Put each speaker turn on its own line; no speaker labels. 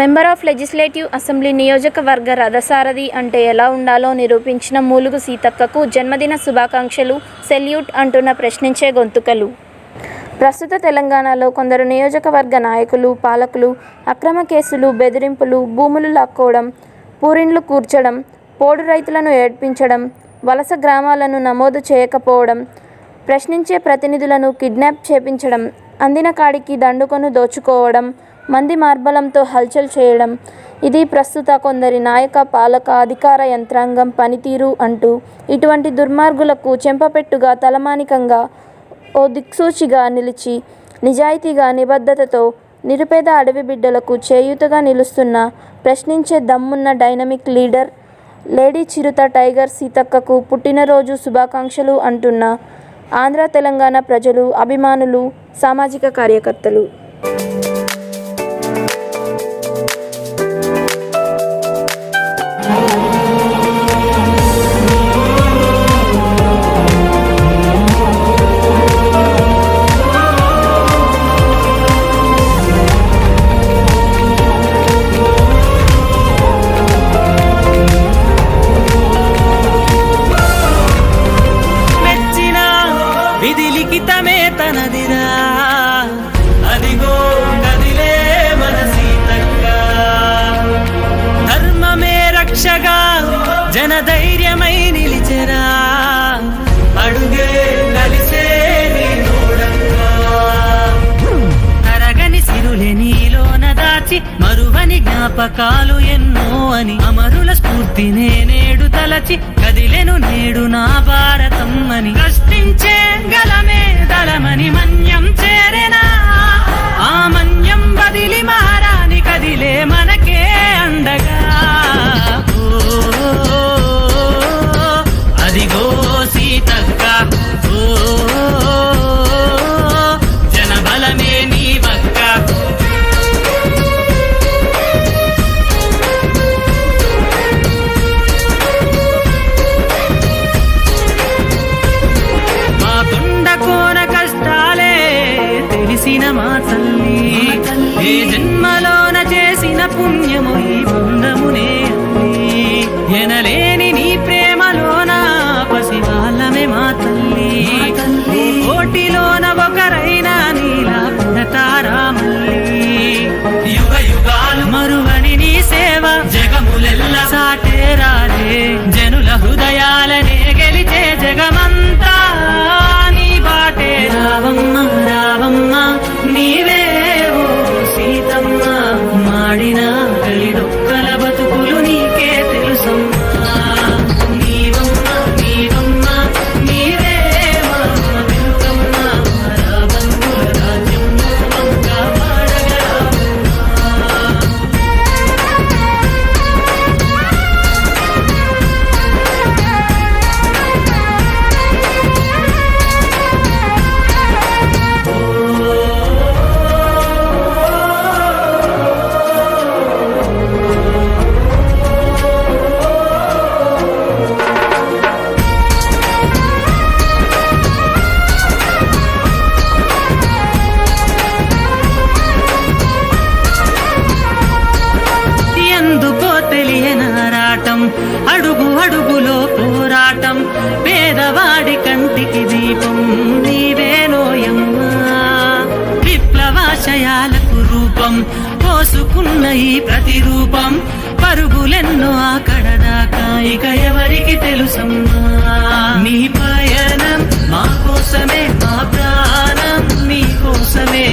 Member of legislative assembly నియోజకవర్గ రథసారథి అంటే ఎలా ఉండాలో నిరూపించిన మూలుగు సీతక్కకు జన్మదిన శుభాకాంక్షలు, సెల్యూట్ అంటున్న ప్రశ్నించే గొంతుకలు. ప్రస్తుత తెలంగాణలో కొందరు నియోజకవర్గ నాయకులు, పాలకులు అక్రమ కేసులు, బెదిరింపులు, భూములు లాక్కోవడం, పూరిండ్లు కూర్చడం, పోడు రైతులను ఏడ్పించడం, వలస గ్రామాలను నమోదు చేయకపోవడం, ప్రశ్నించే ప్రతినిధులను కిడ్నాప్ చేపించడం, అందిన కాడికి దండుకొని దోచుకోవడం, మంది మార్బలంతో హల్చల్ చేయడం ఇది ప్రస్తుత కొందరి నాయక, పాలక, అధికార యంత్రాంగం పనితీరు అంటూ ఇటువంటి దుర్మార్గులకు చెంపపెట్టుగా, తలమానికంగా, ఓ దిక్సూచిగా నిలిచి నిజాయితీగా, నిబద్ధతతో నిరుపేద అడవి బిడ్డలకు చేయూతగా నిలుస్తున్న, ప్రశ్నించే దమ్మున్న డైనమిక్ లీడర్ లేడీ చిరుత టైగర్ సీతక్కకు పుట్టినరోజు శుభాకాంక్షలు అంటున్న ఆంధ్ర, తెలంగాణ ప్రజలు, అభిమానులు, సామాజిక కార్యకర్తలు.
విధిలిఖితమే తనదిరా, అదిగో కదిలే మన సీతక్క. ధర్మమే రక్షగా జనధైర్యమై నిలిచెరా, అడుగే కలిసే తరగని సిరులే నీలోన దాచి, మరువని జ్ఞాపకాలు ఎన్నో అని అమరుల స్ఫూర్తినే నేడు తలచి, కదిలెను నేడు నా భారతం అని. కష్టించే గలమే దళమని మన్యం చేరెనా, ఆ మన్యం బదిలి మారాని కదిలే మనకే అండగా. అదిగో సీతక్క, జనబలమే నీ వక్క. మా తల్లి ఏ జన్మలోన చేసిన పుణ్యము ఈ బంధమునే ఎనలేని నీ ప్రేమలోన పసివాళ్ళమే మా తల్లి. కోటిలోన ఒకరైనా నీలా పుడతారా మళ్ళీ. యుగ యుగాలు మరువని నీ సేవ జగములెల్ల సాటేరాలే, జనుల హృదయాలనే గెలిచే జగమంతా నీ బాటే. రావమ్మ రావమ్మ నీవే ఓ సీతమ్మ, మాడిన కలిడొక్కల బతుకులు నీకే తెలుసమ్మా. నీవమ్మ నీవమ్మ నీవే మా వెనుకమ్మ, రాబంధుల రాజ్యం మొత్తంగా వాడగలవమ్మా. అడుగు అడుగులో పోరాటం, పేదవాడి కంటికి దీపం నీవేనోయమ్మా. విప్లవాశయాలకు రూపం పోసుకున్న ఈ ప్రతిరూపం, పరుగులెన్నో ఆకడదాకా ఇక ఎవరికి తెలుసమ్మా. నీ పయనం మా కోసమే, మా ప్రాణం నీ కోసమే.